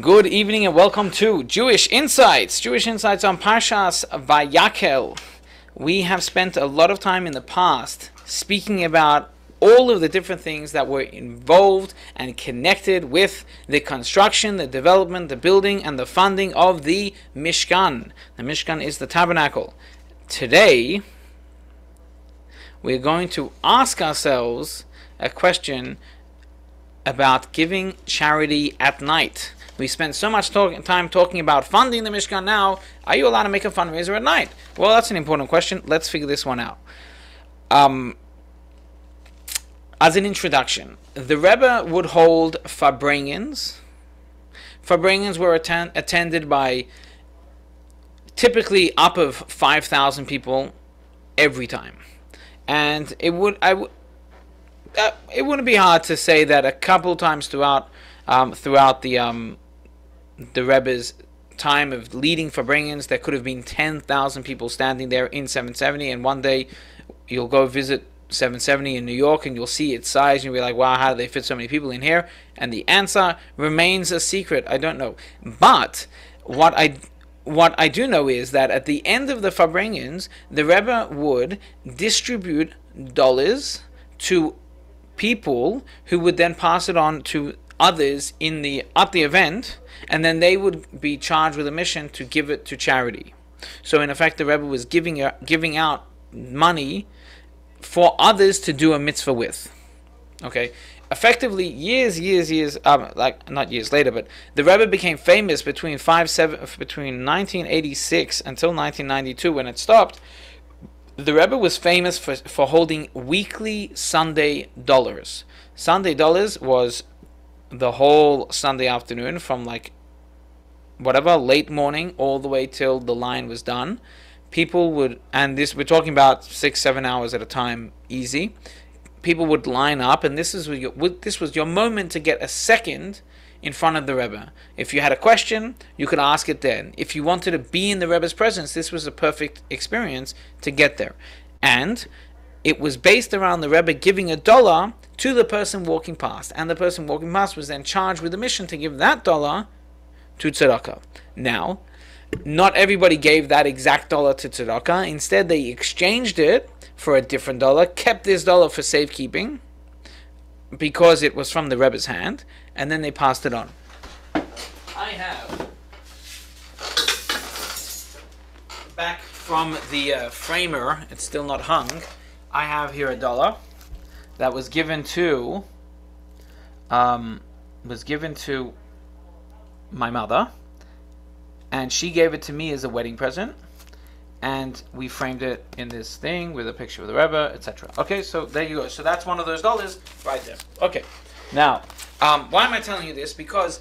Good evening and welcome to Jewish Insights. Jewish Insights on Parshas VAYAKHEL. We have spent a lot of time in the past speaking about all of the different things that were involved and connected with the construction, the development, the building, and the funding of the Mishkan. The Mishkan is the tabernacle. Today, we're going to ask ourselves a question about giving charity at night. We spend so much time talking about funding the Mishkan now. Are you allowed to make a fundraiser at night? Well, that's an important question. Let's figure this one out. As an introduction, the Rebbe would hold Fundraisings. Fundraisings were attended by typically up of 5,000 people every time. And it wouldn't be hard to say that a couple times throughout the Rebbe's time of leading Fundraisings, there could have been 10,000 people standing there in 770, and one day you'll go visit 770 in New York and you'll see its size and you'll be like, wow, how do they fit so many people in here? And the answer remains a secret. I don't know. But what I do know is that at the end of the Fundraisings, the Rebbe would distribute dollars to people who would then pass it on to others at the event, and then they would be charged with a mission to give it to charity. So in effect, the Rebbe was giving out money for others to do a mitzvah with. Okay, effectively, years, like not years later, but the Rebbe became famous between 1986 until 1992 when it stopped. The Rebbe was famous for holding weekly Sunday dollars. Sunday dollars was the whole Sunday afternoon from like whatever, late morning all the way till the line was done. People would, and this we're talking about 6-7 hours at a time, easy. People would line up, and this was your moment to get a second in front of the Rebbe. If you had a question, you could ask it then. If you wanted to be in the Rebbe's presence, this was a perfect experience to get there. And it was based around the Rebbe giving $1 to the person walking past, and the person walking past was then charged with the mission to give that $1 to tzedakah. Now, not everybody gave that exact $1 to tzedakah. Instead, they exchanged it for a different $1, kept this $1 for safekeeping because it was from the Rebbe's hand, and then they passed it on. I have, back from the framer, it's still not hung, I have here $1 that was given to my mother, and she gave it to me as a wedding present, and we framed it in this thing with a picture of the Rebbe, etc. Okay, so there you go. So that's one of those dollars right there. Okay, now why am I telling you this? Because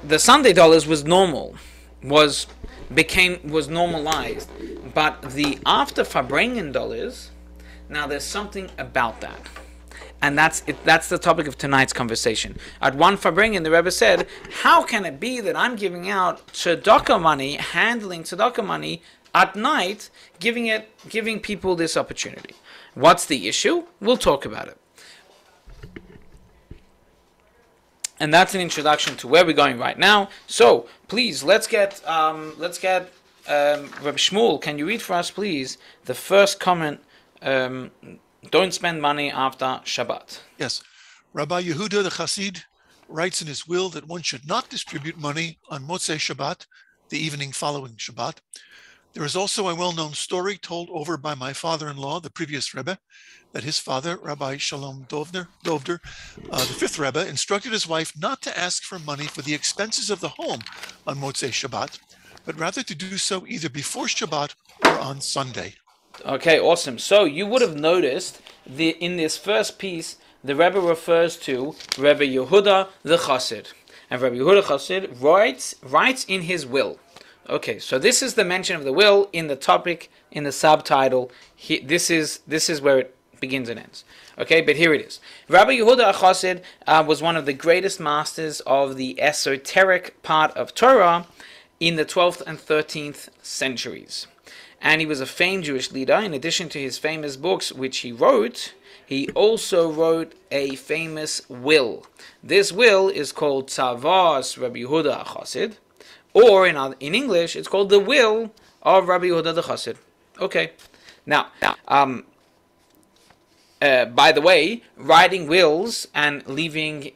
the Sunday dollars was normal, was normalized, but the after Fundraising dollars, now there's something about that. And that's the topic of tonight's conversation. At one Fundraising, the Rebbe said, how can it be that I'm giving out tzedakah money, handling tzedakah money at night, giving people this opportunity? What's the issue? We'll talk about it. And that's an introduction to where we're going right now. So please, let's get Rabbi Shmuel, can you read for us, please, the first comment? Don't spend money after Shabbat. Yes. Rabbi Yehuda the Chassid writes in his will that one should not distribute money on Motzei Shabbat, the evening following Shabbat. There is also a well-known story told over by my father-in-law, the previous Rebbe, that his father, Rabbi Shalom Dovder, the fifth Rebbe, instructed his wife not to ask for money for the expenses of the home on Motzei Shabbat, but rather to do so either before Shabbat or on Sunday. Okay, awesome. So you would have noticed in this first piece, the Rebbe refers to Rabbi Yehuda the Chassid. And Rabbi Yehuda Chassid writes in his will. Okay, so this is the mention of the will in the topic, in the subtitle. This is where it begins and ends. Okay, but here it is. Rabbi Yehuda Chassid was one of the greatest masters of the esoteric part of Torah in the 12th and 13th centuries. And he was a famed Jewish leader. In addition to his famous books which he wrote, he also wrote a famous will. This will is called Tzavas Rabbi Yehuda HaChassid, or in English, it's called the will of Rabbi Yehuda the Chassid. Okay. Now, by the way, writing wills and leaving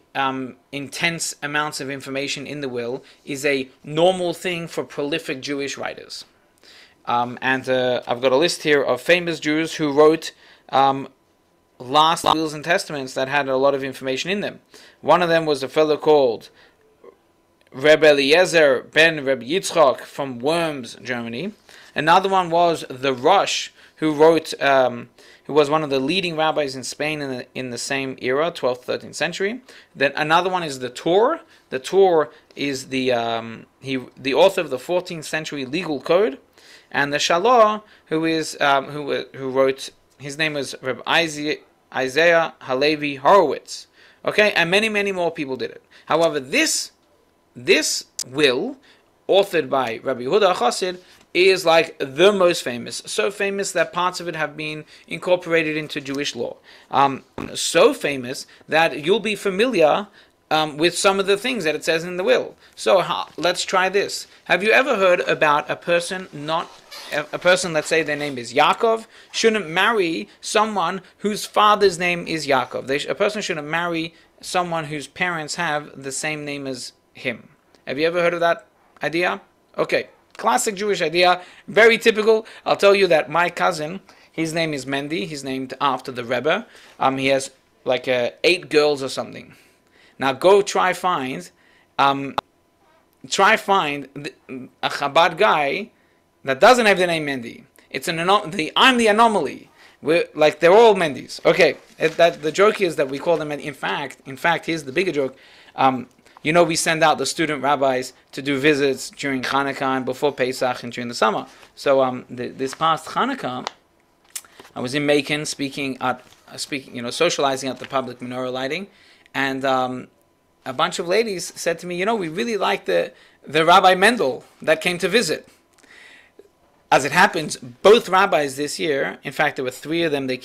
intense amounts of information in the will is a normal thing for prolific Jewish writers. And I've got a list here of famous Jews who wrote last wills and testaments that had a lot of information in them. One of them was a fellow called Rebbe Eliezer ben Rebbe Yitzchak from Worms, Germany. Another one was the Rosh, who wrote, who was one of the leading rabbis in Spain in the same era, 12th, 13th century. Then another one is the Torah. The Torah is the author of the 14th century legal code, and the Shalah, who wrote, his name was Rabbi Isaiah Halevi Horowitz. Okay, and many, many more people did it. However, this will, authored by Rabbi Yehuda HaChassid, is like the most famous. So famous that parts of it have been incorporated into Jewish law. So famous that you'll be familiar with some of the things that it says in the will. So let's try this. Have you ever heard about a person, let's say their name is Yaakov, shouldn't marry someone whose father's name is Yaakov? A person shouldn't marry someone whose parents have the same name as him. Have you ever heard of that idea? Okay. Classic Jewish idea, very typical. I'll tell you that my cousin, his name is Mendy. He's named after the Rebbe. He has like 8 girls or something. Now go try find a Chabad guy that doesn't have the name Mendy. It's I'm the anomaly. They're all Mendys. Okay, the joke is that we call them. In fact, here's the bigger joke. We send out the student rabbis to do visits during Hanukkah and before Pesach and during the summer. So this past Hanukkah, I was in Macon socializing at the public menorah lighting, and a bunch of ladies said to me, we really like the Rabbi Mendel that came to visit. As it happens, both rabbis this year, in fact, there were 3 of them. They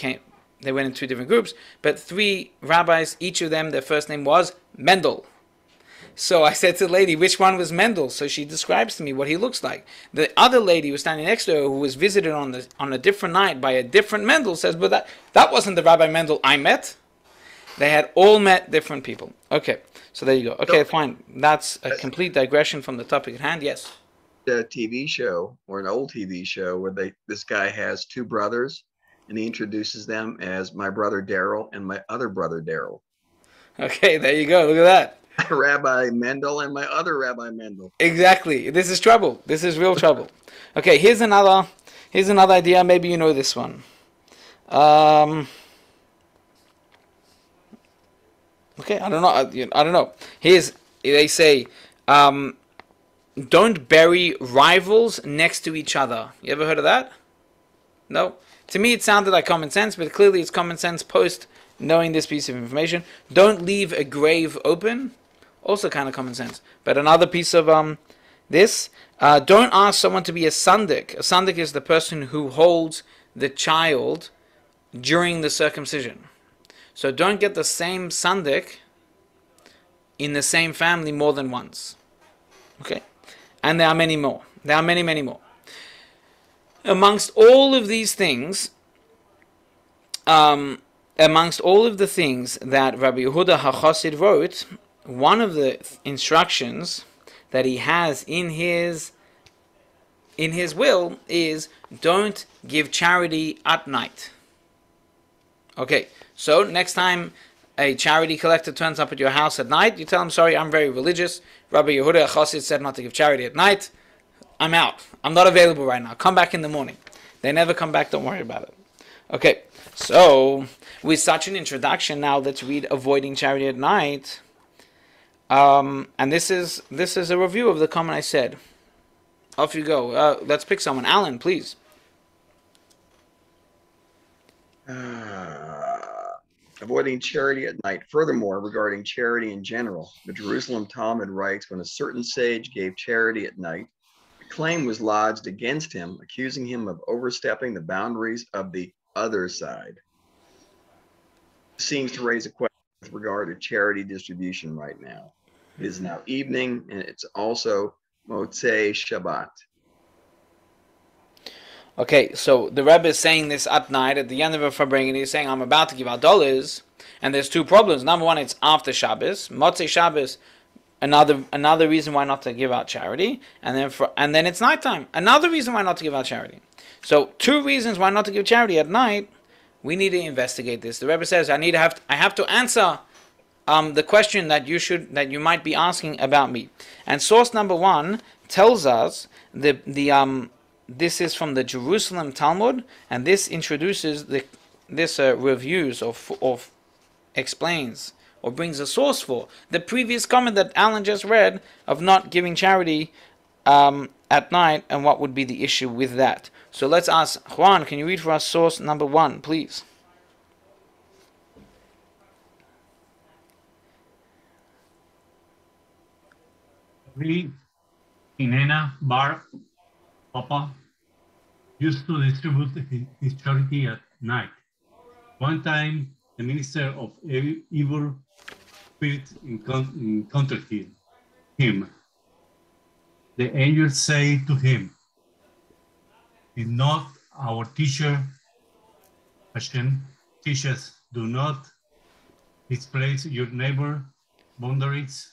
went in 2 different groups, but 3 rabbis, each of them, their first name was Mendel. So I said to the lady, which one was Mendel? So she describes to me what he looks like. The other lady who was standing next to her, who was visited on a different night by a different Mendel, says, but that wasn't the Rabbi Mendel I met. They had all met different people. Okay, so there you go. Okay, fine. That's a complete digression from the topic at hand. Yes. A TV show, or an old TV show, where this guy has 2 brothers, and he introduces them as my brother Daryl and my other brother Daryl. Okay, there you go. Look at that. Rabbi Mendel and my other Rabbi Mendel. Exactly. This is trouble. This is real trouble. Okay, here's another idea. Maybe you know this one. Okay, I don't know. They say, don't bury rivals next to each other. You ever heard of that? No? To me, it sounded like common sense, but clearly it's common sense post knowing this piece of information. Don't leave a grave open. Also kind of common sense. But another piece of don't ask someone to be a sandik. A sandik is the person who holds the child during the circumcision. So don't get the same sandik in the same family more than once. Okay? And there are many more. There are many, many more. Amongst all of these things, amongst all of the things that Rabbi Yehuda HaChassid wrote, one of the instructions that he has in his will is don't give charity at night. Okay, so next time a charity collector turns up at your house at night, you tell him, sorry, I'm very religious. Rabbi Yehuda HaChassid said not to give charity at night. I'm out. I'm not available right now. Come back in the morning. They never come back. Don't worry about it. Okay, so with such an introduction, now let's read Avoiding Charity at Night. And this is a review of the comment I said. Off you go. Let's pick someone. Alan, please. Avoiding charity at night. Furthermore, regarding charity in general, the Jerusalem Talmud writes, when a certain sage gave charity at night, a claim was lodged against him, accusing him of overstepping the boundaries of the other side. seems to raise a question with regard to charity distribution right now. It is now evening, and it's also Motzei Shabbat. Okay, so the Rebbe is saying this at night, at the end of a Fundraising. He's saying, I'm about to give out dollars, and there's two problems. Number one, it's after Shabbos. Motzei Shabbos, another reason why not to give out charity, and then it's nighttime. Another reason why not to give out charity. So two reasons why not to give charity at night. We need to investigate this. The Rebbe says, I have to answer the question that you might be asking about me. And source number one tells us this is from the Jerusalem Talmud, and this introduces reviews of explains or brings a source for the previous comment that Alan just read of not giving charity at night, and what would be the issue with that. So let's ask Juan, can you read for us source number one, please? Rabbi Bar Papa used to distribute his charity at night. One time, the minister of evil spirits encountered him. The angel said to him, "Did not our teacher Hashem teach us, do not displace your neighbor boundaries?"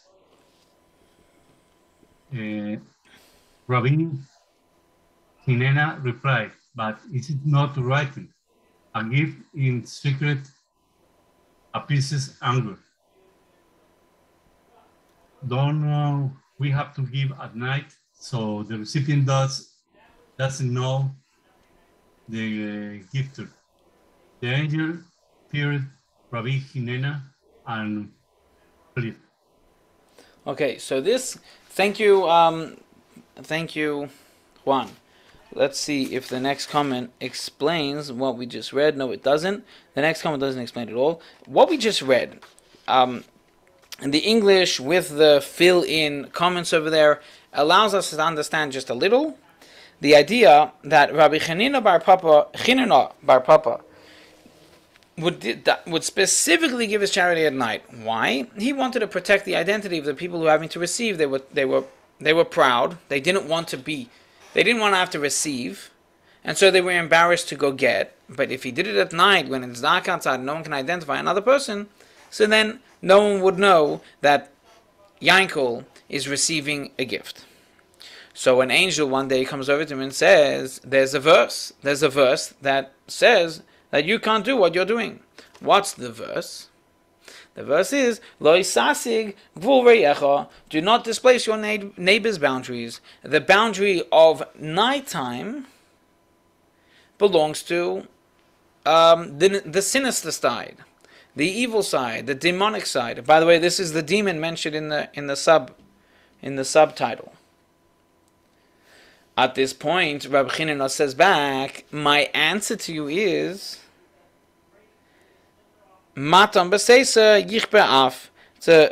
Rabbi Hinena replied, "But is it not written, a gift in secret appeases anger? Don't we have to give at night so the recipient doesn't know the gifter?" The angel feared Rabbi Hinena and fled. Okay, so this, thank you, Juan. Let's see if the next comment explains what we just read. No, it doesn't. The next comment doesn't explain it all. What we just read, in the English with the fill-in comments over there, allows us to understand just a little the idea that Rabbi Chanina Bar Papa would specifically give his charity at night. Why? He wanted to protect the identity of the people who are having to receive. They were proud. They didn't want to have to receive, and so they were embarrassed to go get. But if he did it at night when it's dark outside, no one can identify another person, so then no one would know that Yankel is receiving a gift. So an angel one day comes over to him and says, there's a verse that says that you can't do what you're doing. What's the verse? The verse is, Lo isasig gvul vayayecha, do not displace your neighbor's boundaries. The boundary of nighttime belongs to the sinister side, the evil side, the demonic side. By the way, this is the demon mentioned in the subtitle. At this point, Rabbi Chinina says back, my answer to you is Matam b'seisa yichbe af.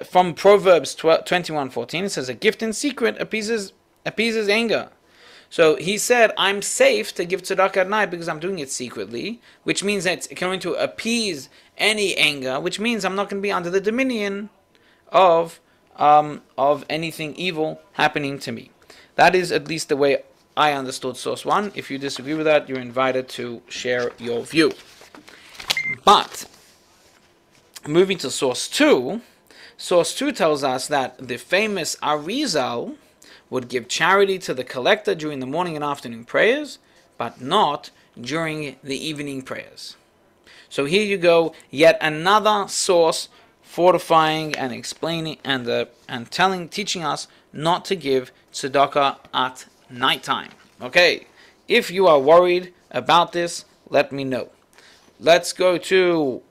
From Proverbs 21:14, it says, a gift in secret appeases anger. So he said, I'm safe to give tzedakah at night because I'm doing it secretly, which means that it's going to appease any anger, which means I'm not going to be under the dominion of anything evil happening to me. That is at least the way I understood source 1. If you disagree with that, you're invited to share your view. But moving to source 2, source 2 tells us that the famous Arizal would give charity to the collector during the morning and afternoon prayers, but not during the evening prayers. So here you go, yet another source fortifying and explaining and teaching us not to give tzedakah at nighttime. Okay, if you are worried about this, let me know. Let's go to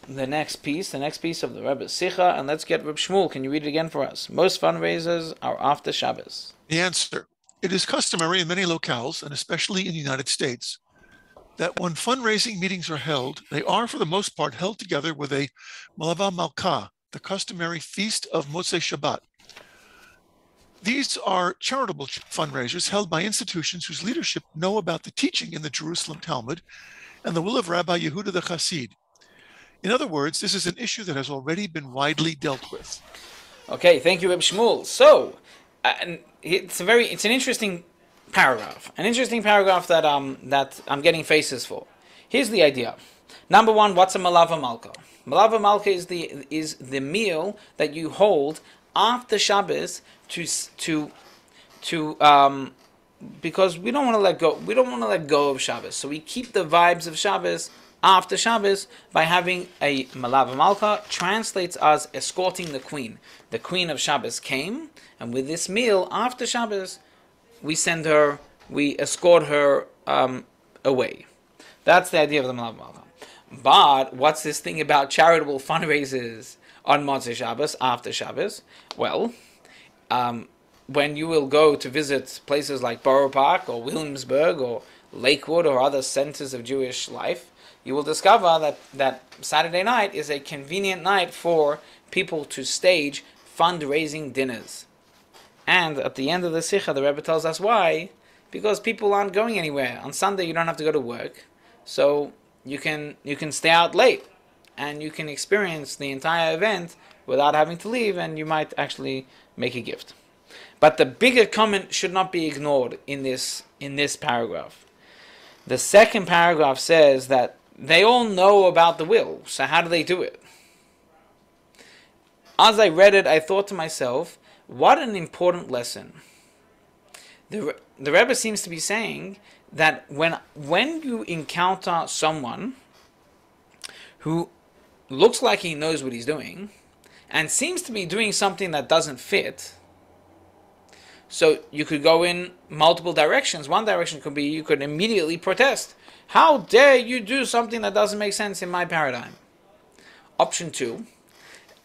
the next piece of the Rebbe's Sicha, and let's get Reb Shmuel. Can you read it again for us? Most fundraisers are after Shabbos. The answer: it is customary in many locales, and especially in the United States, that when fundraising meetings are held, they are for the most part held together with a Malava Malka, the customary feast of Motzei Shabbat. These are charitable fundraisers held by institutions whose leadership know about the teaching in the Jerusalem Talmud and the will of Rabbi Yehuda the Chassid. In other words, this is an issue that has already been widely dealt with. Okay, thank you, Reb Shmuel. So, it's an interesting paragraph. An interesting paragraph that I'm getting faces for. Here's the idea. Number one, what's a malava malka? Malava malka is the meal that you hold after Shabbos because we don't want to let go. We don't want to let go of Shabbos, so we keep the vibes of Shabbos after Shabbos by having a malava malka. Translates as escorting the queen. The queen of Shabbos came, and with this meal after Shabbos, we escort her away. That's the idea of the malava malka. But what's this thing about charitable fundraisers on Motzei Shabbos after Shabbos? Well, when you will go to visit places like Borough Park or Williamsburg or Lakewood or other centers of Jewish life, you will discover that Saturday night is a convenient night for people to stage fundraising dinners. And at the end of the Sikha, the Rebbe tells us why. Because people aren't going anywhere. On Sunday, you don't have to go to work. So you can stay out late and you can experience the entire event without having to leave, and you might actually make a gift. But the bigger comment should not be ignored in this paragraph. The second paragraph says that they all know about the will, so how do they do it? As I read it, I thought to myself, what an important lesson. The Rebbe seems to be saying that when you encounter someone who looks like he knows what he's doing and seems to be doing something that doesn't fit, so you could go in multiple directions. One direction could be you could immediately protest. How dare you do something that doesn't make sense in my paradigm? Option two,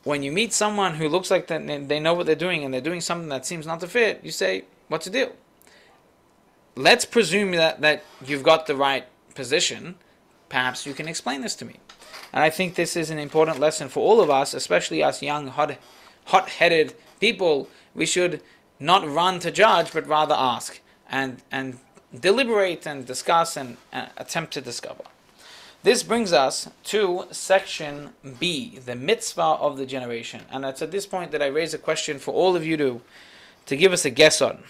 when you meet someone who looks like they know what they're doing and they're doing something that seems not to fit, you say, what's the deal? Let's presume that you've got the right position. Perhaps you can explain this to me. And I think this is an important lesson for all of us, especially us young, hot-headed people. We should not run to judge, but rather ask and deliberate and discuss and attempt to discover. This brings us to section B, the mitzvah of the generation. And it's at this point that I raise a question for all of you to give us a guess on.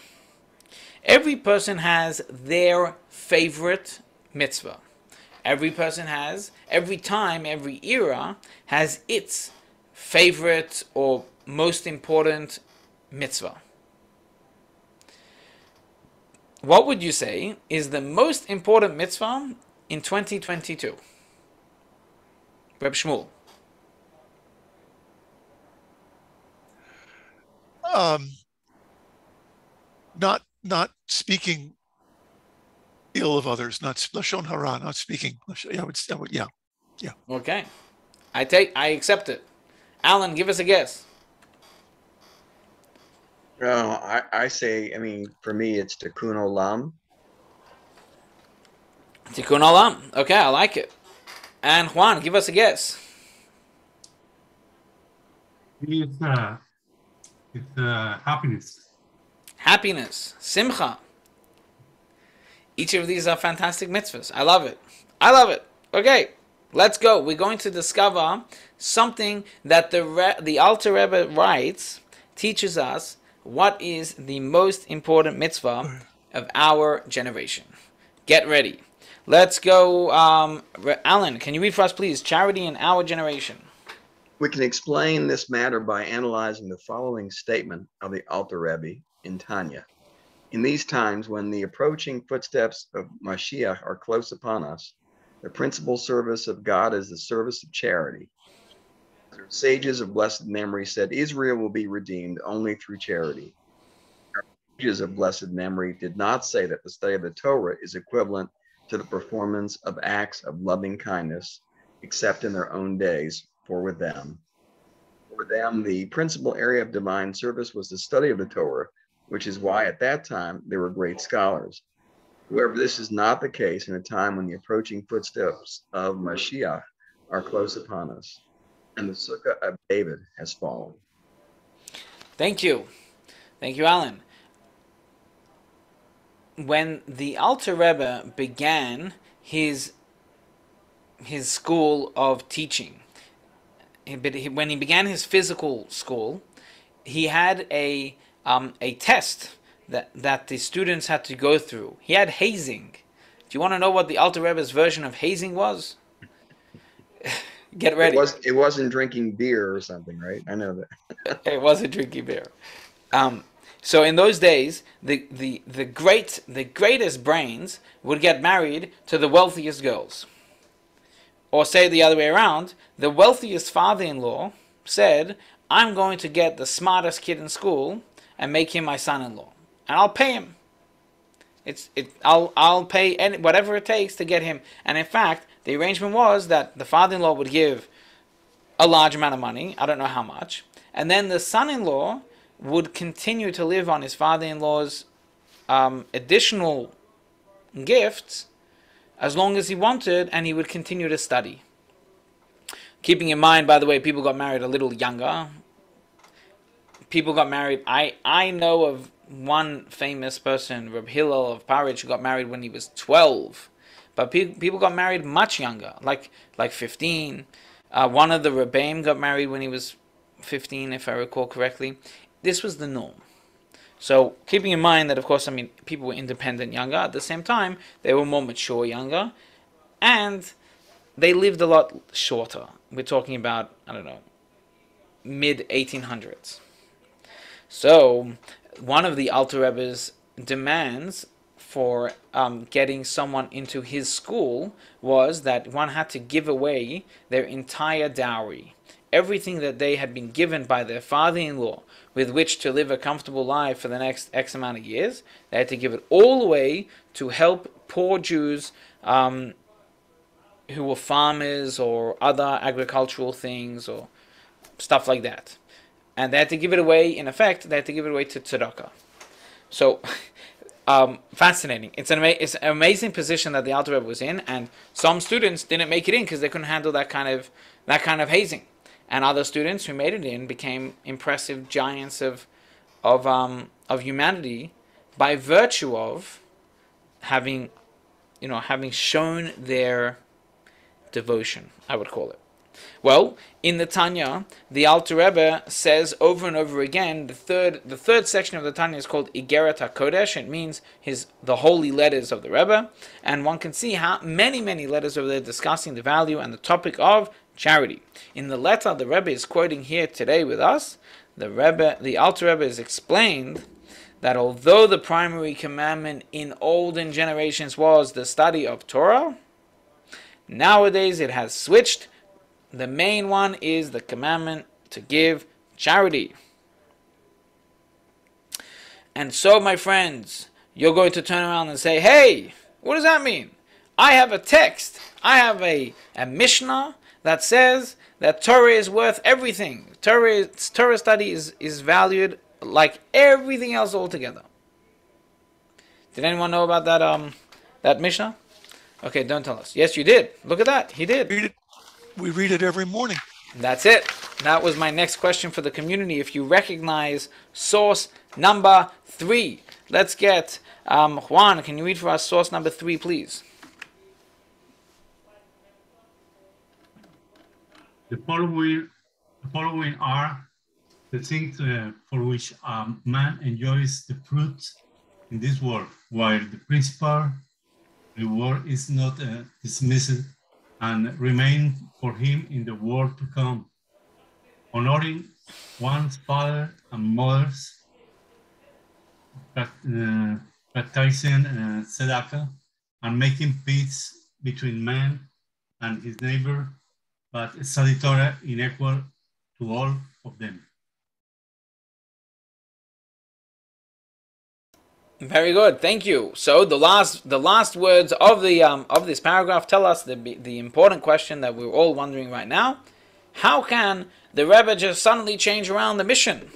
Every person has their favorite mitzvah. Every time, every era has its favorite or most important mitzvah. What would you say is the most important mitzvah in 2022? Reb Shmuel. Not speaking ill of others, not lashon hara, not speaking. Yeah. Okay, I accept it. Alan, give us a guess. I say, for me, it's Tikkun Olam. Tikkun Olam. Okay, I like it. And Juan, give us a guess. It's happiness. Happiness. Simcha. Each of these are fantastic mitzvahs. I love it. Okay, let's go. We're going to discover something that the Alter Rebbe teaches us what is the most important mitzvah of our generation. Get ready. Let's go. Alan, can you read for us, please? Charity in our generation. We can explain this matter by analyzing the following statement of the Alter Rebbe in Tanya. In these times when the approaching footsteps of Mashiach are close upon us, the principal service of God is the service of charity. The sages of blessed memory said Israel will be redeemed only through charity. Our sages of blessed memory did not say that the study of the Torah is equivalent to the performance of acts of loving kindness, except in their own days, for them, the principal area of divine service was the study of the Torah, which is why at that time they were great scholars. However, this is not the case in a time when the approaching footsteps of Mashiach are close upon us, and the Sukkah of David has fallen. Thank you, Alan. When the Alter Rebbe began his school of teaching, when he began his physical school, he had a test that the students had to go through. He had hazing. Do you want to know what the Alter Rebbe's version of hazing was? Get ready. It wasn't drinking beer or something, right? I know that. It wasn't drinking beer. So in those days, the greatest brains would get married to the wealthiest girls. Or say the other way around, the wealthiest father-in-law said, I'm going to get the smartest kid in school and make him my son-in-law. And I'll pay him. I'll pay whatever it takes to get him. And in fact, the arrangement was that the father-in-law would give a large amount of money, I don't know how much, and then the son-in-law would continue to live on his father-in-law's additional gifts as long as he wanted, and he would continue to study. Keeping in mind, by the way, people got married a little younger. People got married, I know of one famous person, Rabbi Hillel of Parich, who got married when he was 12. But people got married much younger, like 15. One of the Rebbeim got married when he was 15, if I recall correctly. This was the norm. So keeping in mind that, of course, people were independent younger. At the same time, they were more mature younger. And they lived a lot shorter. We're talking about, I don't know, mid-1800s. So one of the Alter Rebbe's demands for getting someone into his school was that one had to give away their entire dowry. Everything that they had been given by their father-in-law with which to live a comfortable life for the next X amount of years, they had to give it all away to help poor Jews who were farmers or other agricultural things or stuff like that. And they had to give it away, in effect, they had to give it away to tzedakah. So, fascinating. It's an amazing position that the Alter Rebbe was in, and some students didn't make it in because they couldn't handle that kind of hazing. And other students who made it in became impressive giants of humanity by virtue of having shown their devotion, I would call it. Well, in the Tanya, the Alter Rebbe says over and over again, the third section of the Tanya is called Igeret HaKodesh. It means the holy letters of the Rebbe, and one can see how many letters over there discussing the value and the topic of charity. In the letter the Rebbe is quoting here today with us, the Alter Rebbe has explained that although the primary commandment in olden generations was the study of Torah, nowadays it has switched. The main one is the commandment to give charity. And so, my friends, you're going to turn around and say, hey, what does that mean? I have a text. I have a Mishnah that says that Torah is worth everything. Torah study is valued like everything else altogether. Did anyone know about that Mishnah? Okay, don't tell us. Yes, you did. Look at that. He did. We read it every morning. That's it. That was my next question for the community. If you recognize source number 3. Let's get Juan, can you read for us source number 3, please? The following are the things for which man enjoys the fruits in this world, while the principal reward is not dismissed and remain for him in the world to come. Honoring one's father and mothers, practicing tzedakah, and making peace between man and his neighbor, but study Torah unequal to all of them. Very good, thank you. So the last words of this paragraph tell us the important question that we're all wondering right now: how can the Rebbe just suddenly change around the mission?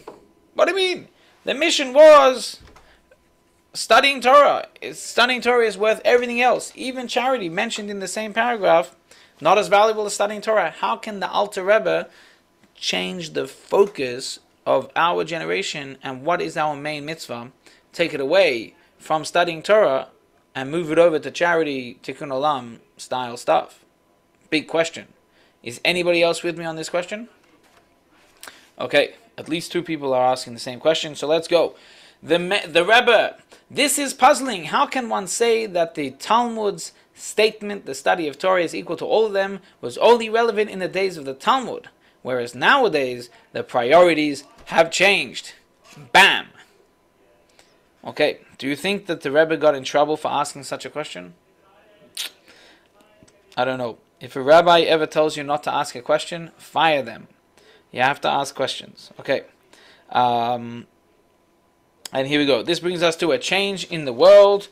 What do you mean? The mission was studying Torah. Studying Torah is worth everything else, even charity mentioned in the same paragraph, not as valuable as studying Torah. How can the Alter Rebbe change the focus of our generation and what is our main mitzvah? Take it away from studying Torah and move it over to charity, tikkun olam style stuff? Big question. Is anybody else with me on this question? Okay, at least two people are asking the same question, so let's go. The Rebbe, this is puzzling. How can one say that the Talmud's statement, the study of Torah is equal to all of them, was only relevant in the days of the Talmud, whereas nowadays the priorities have changed? Bam! Okay, do you think that the Rebbe got in trouble for asking such a question? I don't know. If a rabbi ever tells you not to ask a question, fire them. You have to ask questions. Okay. And here we go. This brings us to a change in the world.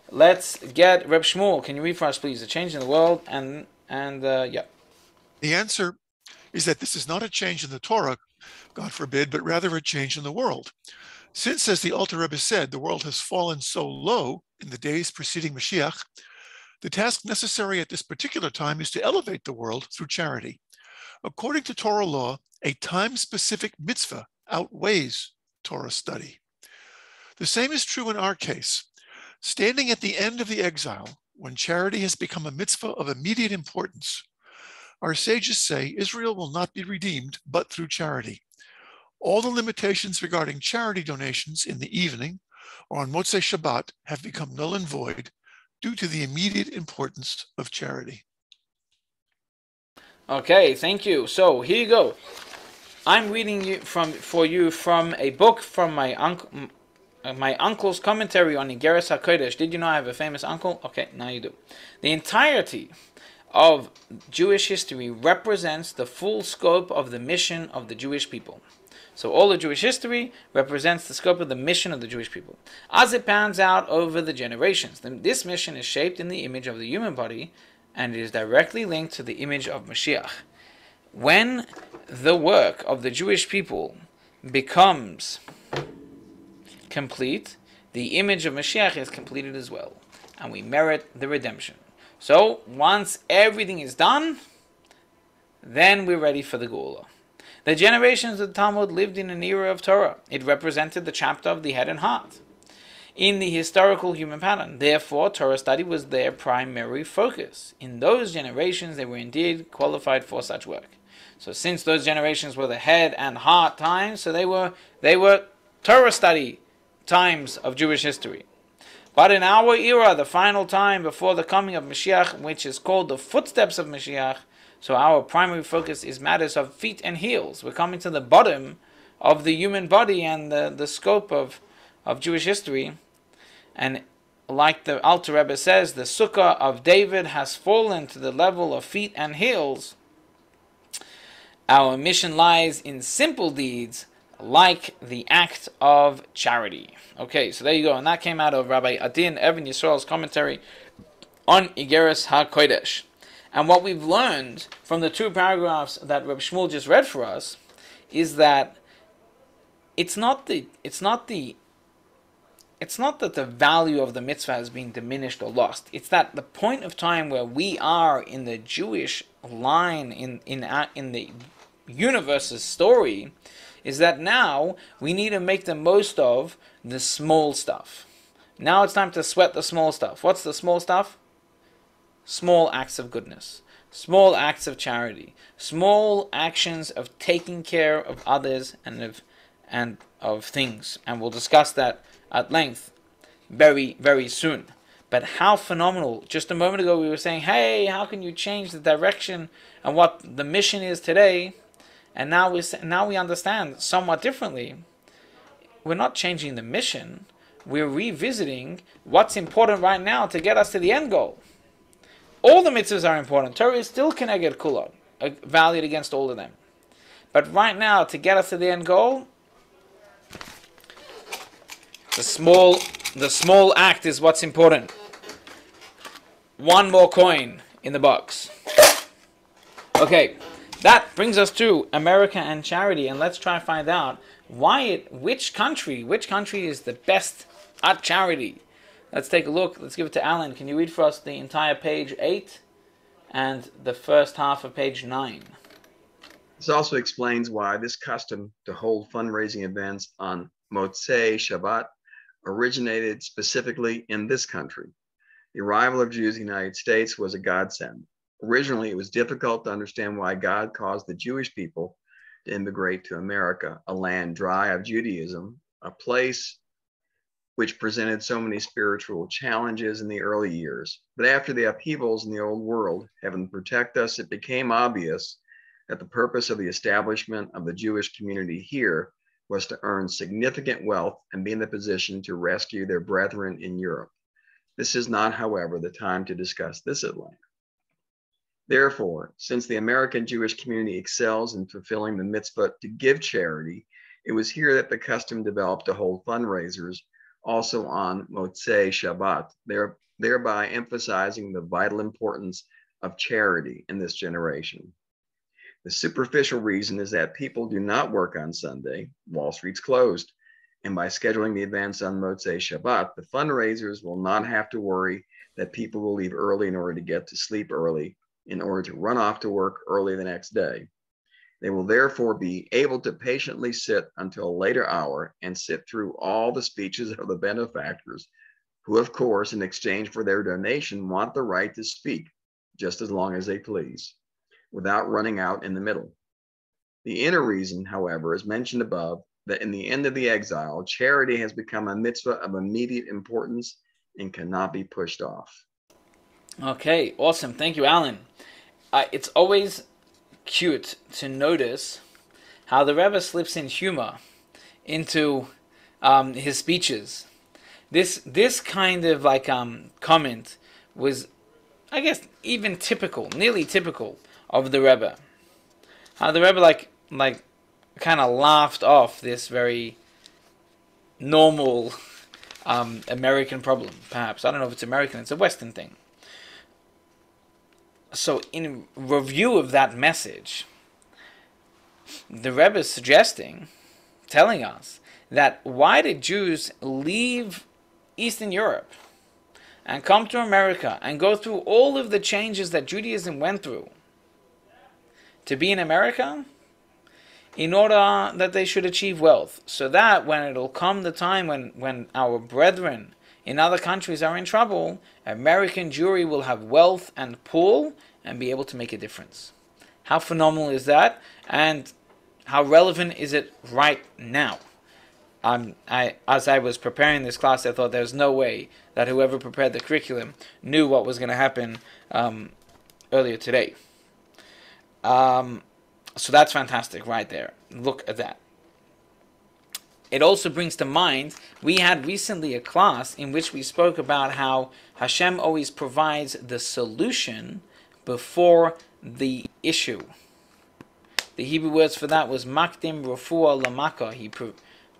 Let's get Reb Shmuel. Can you read for us, please? A change in the world and yeah. The answer is that this is not a change in the Torah, God forbid, but rather a change in the world. Since, as the Alter Rebbe said, the world has fallen so low in the days preceding Mashiach, the task necessary at this particular time is to elevate the world through charity. According to Torah law, a time-specific mitzvah outweighs Torah study. The same is true in our case. Standing at the end of the exile, when charity has become a mitzvah of immediate importance, our sages say Israel will not be redeemed but through charity. All the limitations regarding charity donations in the evening or on Motzei Shabbat have become null and void due to the immediate importance of charity. Okay, thank you. So here you go. I'm reading for you from a book from my uncle's commentary on Igeres HaKodesh. Did you know I have a famous uncle? Okay, now you do. The entirety of Jewish history represents the full scope of the mission of the Jewish people. So all of Jewish history represents the scope of the mission of the Jewish people. As it pans out over the generations, this mission is shaped in the image of the human body, and it is directly linked to the image of Mashiach. When the work of the Jewish people becomes complete, the image of Mashiach is completed as well, and we merit the redemption. So once everything is done, then we're ready for the Geula. The generations of the Talmud lived in an era of Torah. It represented the chapter of the head and heart in the historical human pattern. Therefore, Torah study was their primary focus. In those generations, they were indeed qualified for such work. So since those generations were the head and heart times, so they were Torah study times of Jewish history. But in our era, the final time before the coming of Mashiach, which is called the footsteps of Mashiach, so our primary focus is matters of feet and heels. We're coming to the bottom of the human body and the scope of Jewish history. And like the Alter Rebbe says, the Sukkah of David has fallen to the level of feet and heels. Our mission lies in simple deeds like the act of charity. Okay, so there you go. And that came out of Rabbi Adin Evan Yisrael's commentary on Igeres HaKodesh. And what we've learned from the two paragraphs that Reb Shmuel just read for us is that it's not that the value of the mitzvah has been diminished or lost. It's that the point of time where we are in the Jewish line in the universe's story is that now we need to make the most of the small stuff. Now it's time to sweat the small stuff. What's the small stuff? Small acts of goodness, small acts of charity, small actions of taking care of others and of things. And we'll discuss that at length very, very soon. But how phenomenal. Just a moment ago we were saying, hey, how can you change the direction and what the mission is today? And now we understand somewhat differently. We're not changing the mission. We're revisiting what's important right now to get us to the end goal. All the mitzvahs are important. Torah is still keneged kulon, valued against all of them. But right now, to get us to the end goal, the small act is what's important. One more coin in the box. Okay, that brings us to America and charity, and let's try to find out which country is the best at charity. Let's take a look. Let's give it to Alan. Can you read for us the entire page 8 and the first half of page 9? This also explains why this custom to hold fundraising events on Motzei Shabbat originated specifically in this country. The arrival of Jews in the United States was a godsend. Originally, it was difficult to understand why God caused the Jewish people to immigrate to America, a land dry of Judaism, a place which presented so many spiritual challenges in the early years. But after the upheavals in the old world, heaven protect us, it became obvious that the purpose of the establishment of the Jewish community here was to earn significant wealth and be in the position to rescue their brethren in Europe. This is not, however, the time to discuss this at length. Therefore, since the American Jewish community excels in fulfilling the mitzvah to give charity, it was here that the custom developed to hold fundraisers also on Motzei Shabbat, thereby emphasizing the vital importance of charity in this generation. The superficial reason is that people do not work on Sunday. Wall Street's closed. And by scheduling the events on Motzei Shabbat, the fundraisers will not have to worry that people will leave early in order to get to sleep early, in order to run off to work early the next day. They will therefore be able to patiently sit until a later hour and sit through all the speeches of the benefactors, who, of course, in exchange for their donation, want the right to speak just as long as they please, without running out in the middle. The inner reason, however, is mentioned above, that in the end of the exile, charity has become a mitzvah of immediate importance and cannot be pushed off. Okay, awesome. Thank you, Alan. It's always cute to notice how the Rebbe slips in humor into his speeches. This kind of comment was, I guess, even typical, nearly typical of the Rebbe. How the Rebbe like kind of laughed off this very normal American problem, perhaps. I don't know if it's American, it's a Western thing. So in review of that message, the Rebbe is telling us that why did Jews leave Eastern Europe and come to America and go through all of the changes that Judaism went through to be in America? In order that they should achieve wealth, so that when it'll come the time when our brethren in other countries are in trouble, American Jewry will have wealth and pull and be able to make a difference. How phenomenal is that? And how relevant is it right now? As I was preparing this class, I thought there's no way that whoever prepared the curriculum knew what was going to happen earlier today. So that's fantastic right there. Look at that. It also brings to mind, we had recently a class in which we spoke about how Hashem always provides the solution before the issue. The Hebrew words for that was makdim refuah lamaka. He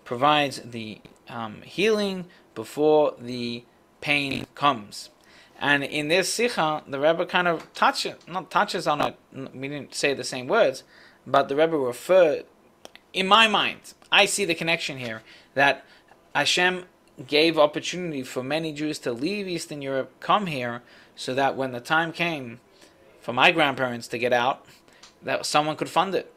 provides the healing before the pain comes. And in this sikha, the Rebbe kind of touches on it. We didn't say the same words, but the Rebbe referred, in my mind, I see the connection here, that Hashem gave opportunity for many Jews to leave Eastern Europe, come here, so that when the time came for my grandparents to get out, that someone could fund it.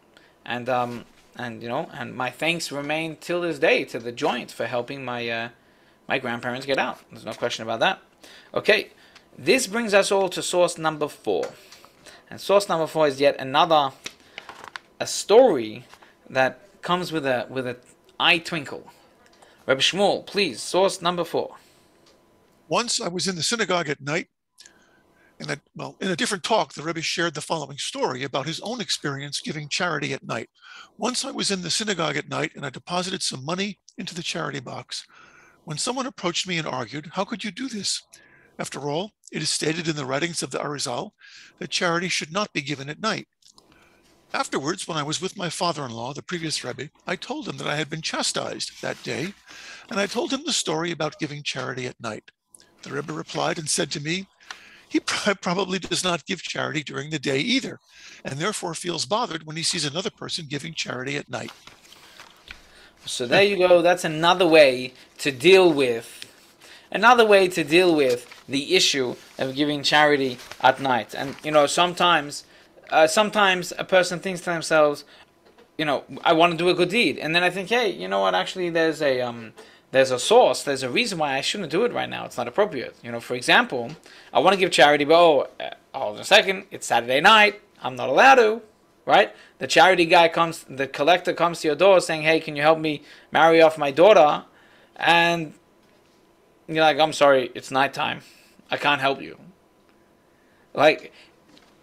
And my thanks remain till this day to the Joint for helping my grandparents get out. There's no question about that. Okay. This brings us all to source number 4. And source number 4 is yet a story that comes with a eye twinkle. Rabbi Shmuel, please, source number 4. Once I was in the synagogue at night, and in a different talk, the Rebbe shared the following story about his own experience giving charity at night. Once I was in the synagogue at night and I deposited some money into the charity box, when someone approached me and argued, "How could you do this? After all, it is stated in the writings of the Arizal that charity should not be given at night." Afterwards, when I was with my father-in-law, the previous Rebbe, I told him that I had been chastised that day, and I told him the story about giving charity at night. The Rebbe replied and said to me, he probably does not give charity during the day either, and therefore feels bothered when he sees another person giving charity at night. So there you go. That's another way to deal with the issue of giving charity at night. And sometimes a person thinks to themselves, I want to do a good deed, and then I think, hey, you know what? Actually, there's a source, there's a reason why I shouldn't do it right now. It's not appropriate. For example, I want to give charity, but hold on a second, it's Saturday night. I'm not allowed to. right? The charity guy comes, the collector comes to your door saying, hey, can you help me marry off my daughter? And you're like, I'm sorry, it's nighttime. I can't help you. Like,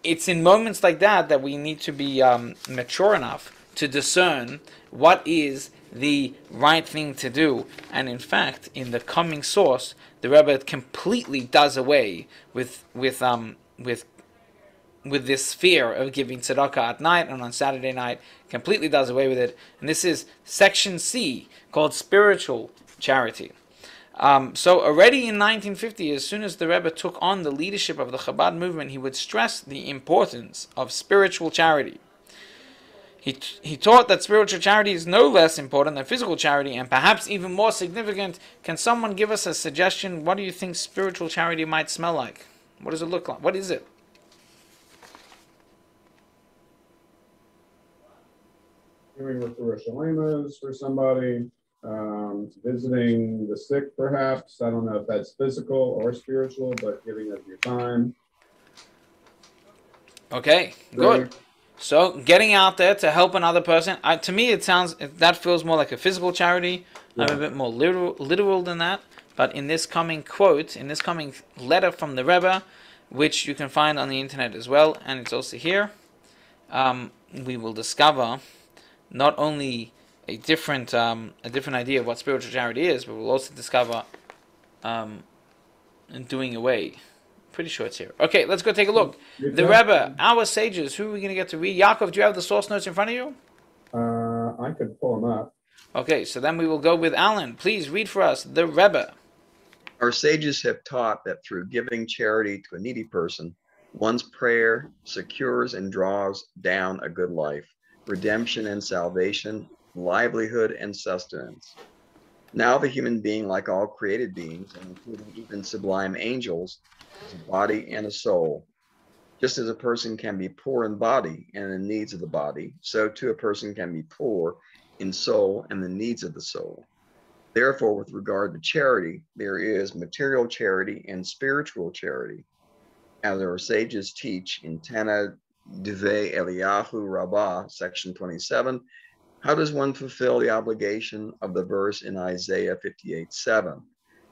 it's in moments like that that we need to be mature enough to discern what is the right thing to do. And in fact, in the coming source, the Rebbe completely does away with this fear of giving tzedakah at night and on Saturday night. Completely does away with it. And this is section C, called spiritual charity. So already in 1950, as soon as the Rebbe took on the leadership of the Chabad movement, he would stress the importance of spiritual charity. He taught that spiritual charity is no less important than physical charity, and perhaps even more significant. Can someone give us a suggestion? What do you think spiritual charity might smell like? What does it look like? What is it? Doing with the Rosh Hashanahs for somebody, visiting the sick perhaps. I don't know if that's physical or spiritual, but giving of your time. Okay, good. So getting out there to help another person. To me, that feels more like a physical charity. Yeah. I'm a bit more literal than that. But in this coming quote, in this coming letter from the Rebbe, which you can find on the internet as well, and it's also here, we will discover not only a different idea of what spiritual charity is, but we'll also discover doing away. Pretty sure it's here. Okay, let's go take a look. The Rebbe, our sages, who are we going to get to read? Yaakov, do you have the source notes in front of you? I could pull them up. Okay, so then we will go with Alan. Please read for us the Rebbe. Our sages have taught that through giving charity to a needy person, one's prayer secures and draws down a good life, redemption and salvation, livelihood and sustenance. Now the human being, like all created beings, and including even sublime angels, has a body and a soul. Just as a person can be poor in body and in the needs of the body, so too a person can be poor in soul and the needs of the soul. Therefore, with regard to charity, there is material charity and spiritual charity. As our sages teach in Tana Devei Eliyahu Rabbah, section 27, how does one fulfill the obligation of the verse in Isaiah 58:7?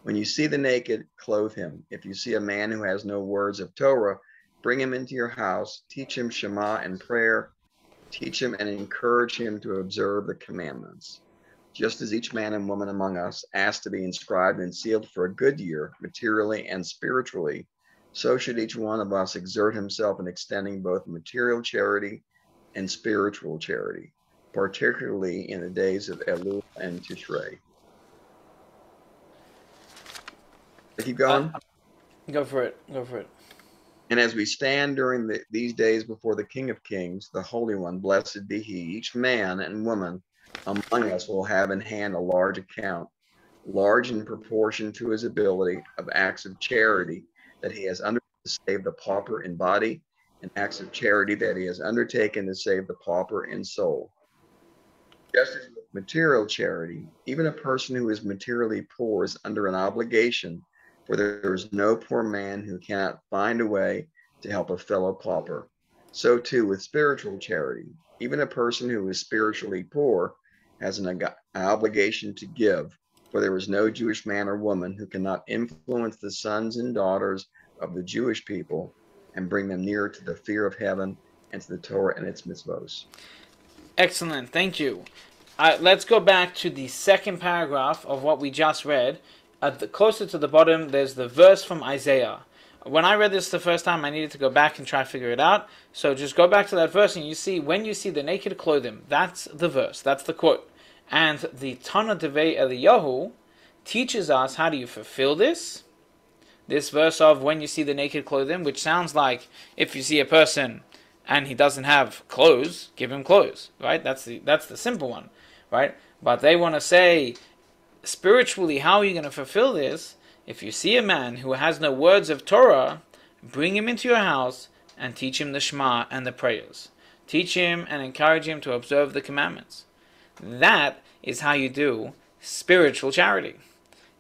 When you see the naked, clothe him. If you see a man who has no words of Torah, bring him into your house, teach him Shema and prayer, teach him and encourage him to observe the commandments. Just as each man and woman among us asked to be inscribed and sealed for a good year, materially and spiritually, so should each one of us exert himself in extending both material charity and spiritual charity, particularly in the days of Elul and Tishrei. Keep going. Go for it. Go for it. And as we stand during these days before the King of Kings, the Holy One, blessed be He, each man and woman among us will have in hand a large account, large in proportion to his ability, of acts of charity that he has undertaken to save the pauper in body, and acts of charity that he has undertaken to save the pauper in soul. Just as with material charity, even a person who is materially poor is under an obligation, for there is no poor man who cannot find a way to help a fellow pauper. So too with spiritual charity, even a person who is spiritually poor has an obligation to give, for there is no Jewish man or woman who cannot influence the sons and daughters of the Jewish people and bring them nearer to the fear of heaven and to the Torah and its mitzvahs. Excellent, thank you. Let's go back to the second paragraph of what we just read. Closer to the bottom, there's the verse from Isaiah. When I read this the first time, I needed to go back and try to figure it out. So just go back to that verse, and you see, when you see the naked, clothe him. That's the verse. That's the quote. And the Tana Devei Eliyahu teaches us how do you fulfill this. This verse of when you see the naked, clothe him, which sounds like if you see a person and he doesn't have clothes, give him clothes, right? That's the simple one, right? But they want to say, spiritually, how are you going to fulfill this? If you see a man who has no words of Torah, bring him into your house and teach him the Shema and the prayers. Teach him and encourage him to observe the commandments. That is how you do spiritual charity.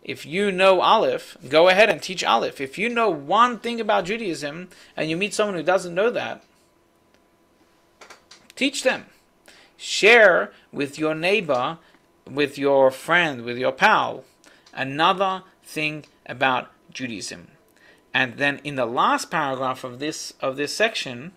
If you know Aleph, go ahead and teach Aleph. If you know one thing about Judaism and you meet someone who doesn't know that, Teach them. Share with your neighbor, with your friend, with your pal, another thing about Judaism. And then in the last paragraph of this section,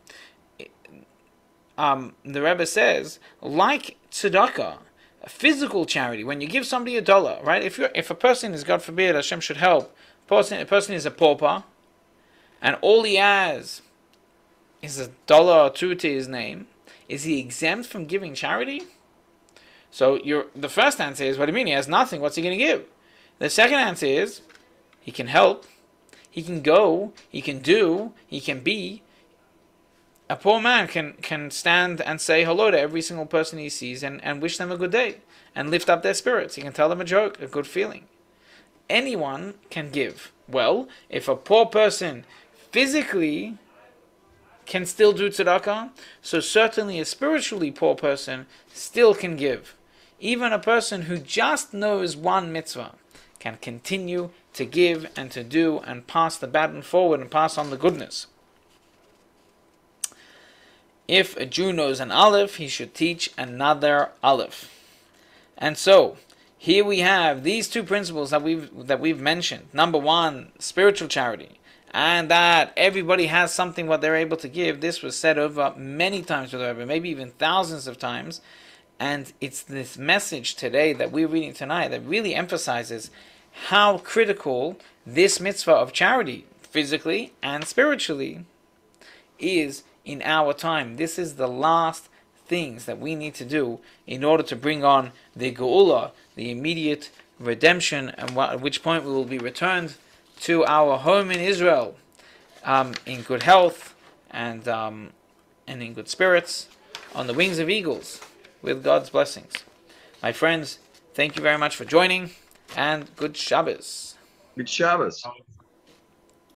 the Rebbe says, like tzedakah, a physical charity, when you give somebody $1, right? If a person is, God forbid, Hashem should help, a person is a pauper, and all he has is $1 or $2 to his name, is he exempt from giving charity? So the first answer is, what do you mean? He has nothing. What's he going to give? The second answer is, he can help, he can go, he can do, he can be. A poor man can stand and say hello to every single person he sees and wish them a good day and lift up their spirits. He can tell them a joke, a good feeling. Anyone can give. Well, if a poor person physically can still do tzedakah, so certainly a spiritually poor person still can give. Even a person who just knows one mitzvah can continue to give and to do and pass the baton forward and pass on the goodness. If a Jew knows an aleph, he should teach another aleph. And so, here we have these two principles that we've mentioned. Number one, spiritual charity. And that everybody has something what they're able to give. This was said over many times with the Rebbe, maybe even thousands of times. And it's this message today that we're reading tonight that really emphasizes how critical this mitzvah of charity, physically and spiritually, is in our time. This is the last things that we need to do in order to bring on the Geula, the immediate redemption, and at which point we will be returned to our home in Israel, in good health and in good spirits, on the wings of eagles, with God's blessings. My friends, thank you very much for joining, and good Shabbos. Good Shabbos.